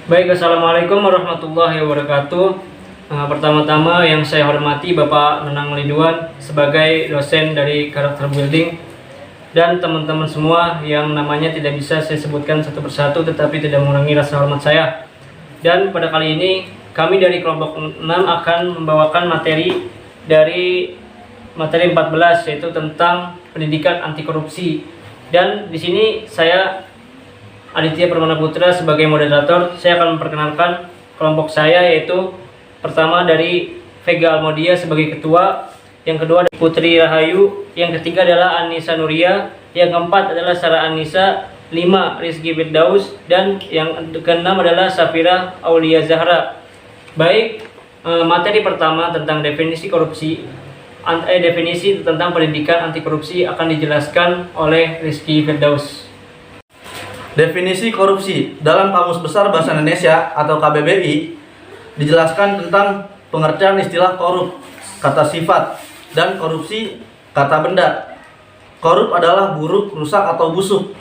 Baik, Assalamualaikum warahmatullahi wabarakatuh. Pertama-tama yang saya hormati Bapak Nenang Ridwan sebagai dosen dari Karakter Building dan teman-teman semua yang namanya tidak bisa saya sebutkan satu persatu tetapi tidak mengurangi rasa hormat saya. Dan pada kali ini kami dari kelompok 6 akan membawakan materi 14 yaitu tentang pendidikan anti korupsi. Dan di sini saya Aditya Permana Putra sebagai moderator. Saya akan memperkenalkan kelompok saya, yaitu pertama dari Vega Almodia sebagai ketua, yang kedua Putri Rahayu, yang ketiga adalah Anissa Nuria, yang keempat adalah Sarah Anissa, 5 Rizky Firdaus, dan yang keenam adalah Safira Aulia Zahra. Baik, materi pertama tentang definisi korupsi, definisi tentang pendidikan anti korupsi akan dijelaskan oleh Rizky Firdaus. Definisi korupsi dalam Kamus Besar Bahasa Indonesia atau KBBI dijelaskan tentang pengertian istilah korup, kata sifat, dan korupsi, kata benda. Korup adalah buruk, rusak, atau busuk.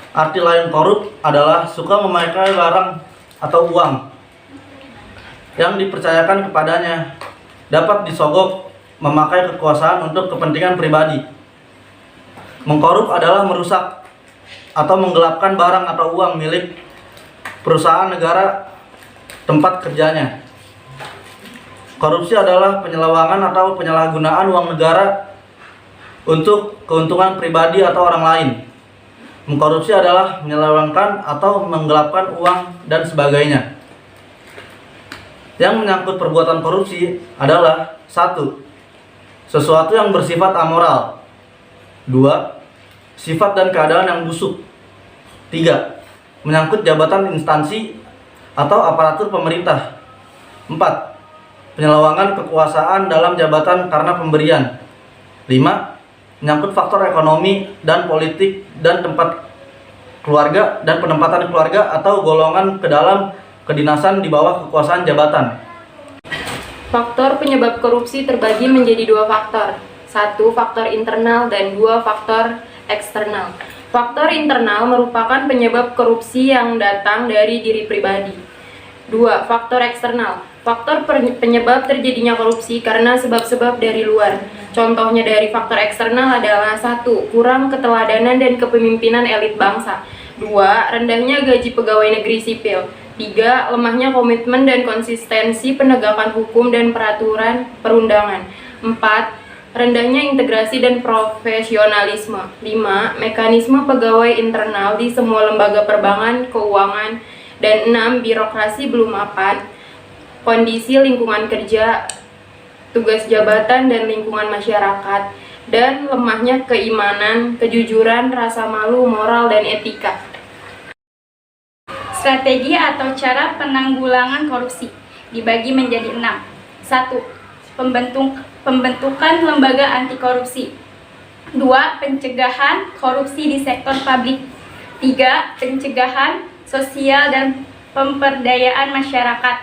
Arti lain korup adalah suka memakai barang atau uang yang dipercayakan kepadanya, dapat disogok, memakai kekuasaan untuk kepentingan pribadi. Mengkorup adalah merusak atau menggelapkan barang atau uang milik perusahaan negara tempat kerjanya. Korupsi adalah penyelewangan atau penyalahgunaan uang negara untuk keuntungan pribadi atau orang lain. Mengkorupsi adalah menyelewengkan atau menggelapkan uang dan sebagainya. Yang menyangkut perbuatan korupsi adalah 1. Sesuatu yang bersifat amoral. 2. Sifat dan keadaan yang busuk. 3. Menyangkut jabatan instansi atau aparatur pemerintah. 4. Penyelewangan kekuasaan dalam jabatan karena pemberian. 5. Menyangkut faktor ekonomi dan politik dan tempat keluarga dan penempatan keluarga atau golongan ke dalam kedinasan di bawah kekuasaan jabatan. Faktor penyebab korupsi terbagi menjadi 2 faktor. 1. Faktor internal dan 2. Faktor eksternal. Faktor internal merupakan penyebab korupsi yang datang dari diri pribadi. 2. Faktor eksternal. Faktor penyebab terjadinya korupsi karena sebab-sebab dari luar. Contohnya dari faktor eksternal adalah 1. Kurang keteladanan dan kepemimpinan elit bangsa. 2. Rendahnya gaji pegawai negeri sipil. 3. Lemahnya komitmen dan konsistensi penegakan hukum dan peraturan perundangan. 4. Rendahnya integrasi dan profesionalisme. 5. Mekanisme pegawai internal di semua lembaga perbankan, keuangan. Dan 6. Birokrasi belum mapan. Kondisi lingkungan kerja, tugas jabatan dan lingkungan masyarakat. Dan lemahnya keimanan, kejujuran, rasa malu, moral, dan etika. Strategi atau cara penanggulangan korupsi dibagi menjadi 6. 1. Pembentukan lembaga anti korupsi. 2. Pencegahan korupsi di sektor publik. 3. Pencegahan sosial dan pemberdayaan masyarakat.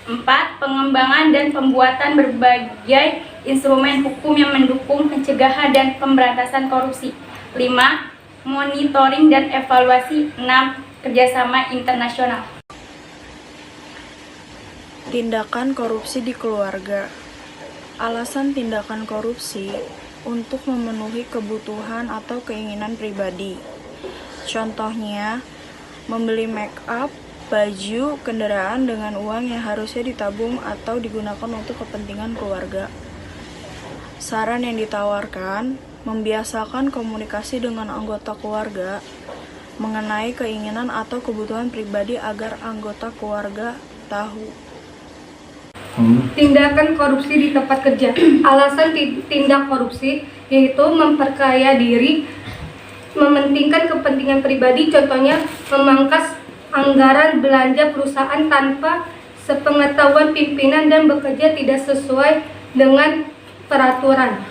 4. Pengembangan dan pembuatan berbagai instrumen hukum yang mendukung pencegahan dan pemberantasan korupsi. 5. Monitoring dan evaluasi. 6. Kerjasama internasional. Tindakan korupsi di keluarga. Alasan tindakan korupsi untuk memenuhi kebutuhan atau keinginan pribadi. Contohnya, membeli make up, baju, kendaraan dengan uang yang harusnya ditabung atau digunakan untuk kepentingan keluarga. Saran yang ditawarkan, membiasakan komunikasi dengan anggota keluarga mengenai keinginan atau kebutuhan pribadi agar anggota keluarga tahu. Tindakan korupsi di tempat kerja. Alasan tindak korupsi yaitu memperkaya diri, mementingkan kepentingan pribadi, contohnya memangkas anggaran belanja perusahaan tanpa sepengetahuan pimpinan dan bekerja tidak sesuai dengan peraturan.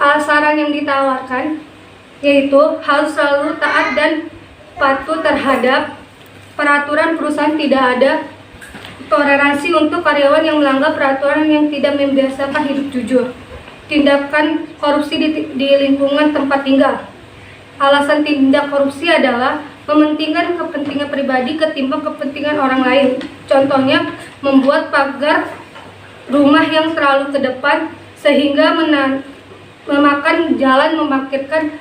Saran yang ditawarkan yaitu harus selalu taat dan patuh terhadap peraturan perusahaan, tidak ada toleransi untuk karyawan yang melanggar peraturan yang tidak membiasakan hidup jujur. Tindakan korupsi di lingkungan tempat tinggal. Alasan tindak korupsi adalah mementingkan kepentingan pribadi ketimbang kepentingan orang lain. Contohnya, membuat pagar rumah yang terlalu ke depan sehingga memakan jalan, memarkirkan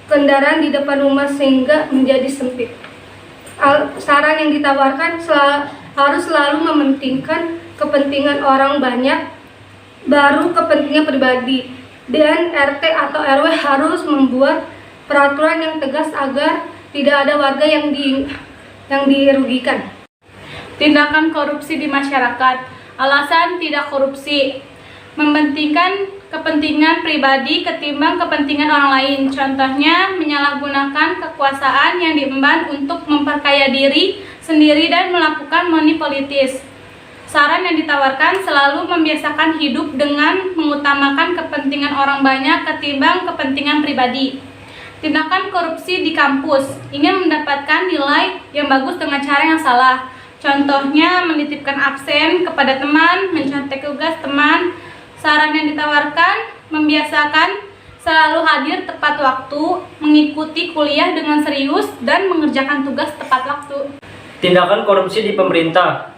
kendaraan di depan rumah sehingga menjadi sempit. Saran yang ditawarkan harus selalu mementingkan kepentingan orang banyak, baru kepentingan pribadi. Dan RT atau RW harus membuat peraturan yang tegas agar tidak ada warga yang dirugikan. Tindakan korupsi di masyarakat. Alasan tidak korupsi: mementingkan kepentingan pribadi ketimbang kepentingan orang lain. Contohnya, menyalahgunakan kekuasaan yang diemban untuk memperkaya diri sendiri dan melakukan money politis. Saran yang ditawarkan: selalu membiasakan hidup dengan mengutamakan kepentingan orang banyak ketimbang kepentingan pribadi. Tindakan korupsi di kampus: ingin mendapatkan nilai yang bagus dengan cara yang salah. Contohnya, menitipkan absen kepada teman, mencontek tugas teman. Saran yang ditawarkan: membiasakan selalu hadir tepat waktu, mengikuti kuliah dengan serius, dan mengerjakan tugas tepat waktu. Tindakan korupsi di pemerintah.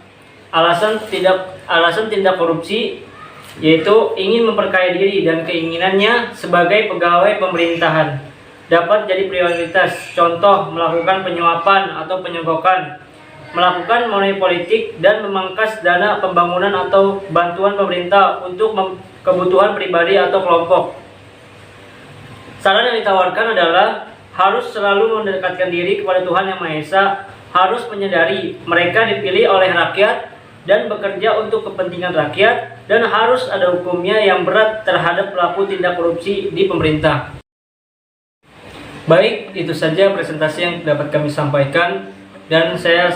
Alasan tindak korupsi yaitu ingin memperkaya diri dan keinginannya sebagai pegawai pemerintahan dapat jadi prioritas. Contoh, melakukan penyuapan atau penyogokan, melakukan money politik, dan memangkas dana pembangunan atau bantuan pemerintah untuk kebutuhan pribadi atau kelompok. Saran yang ditawarkan adalah harus selalu mendekatkan diri kepada Tuhan Yang Maha Esa, harus menyadari mereka dipilih oleh rakyat dan bekerja untuk kepentingan rakyat, dan harus ada hukumnya yang berat terhadap pelaku tindak korupsi di pemerintah. Baik, itu saja presentasi yang dapat kami sampaikan, dan saya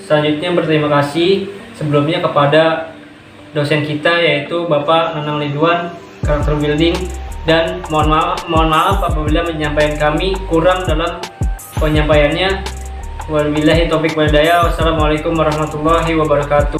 selanjutnya berterima kasih sebelumnya kepada dosen kita yaitu Bapak Nanang Ridwan, karakter building, dan mohon maaf apabila menyampaikan kami kurang dalam penyampaiannya. Wabillahi taufiq wal hidayah. Wassalamualaikum warahmatullahi wabarakatuh.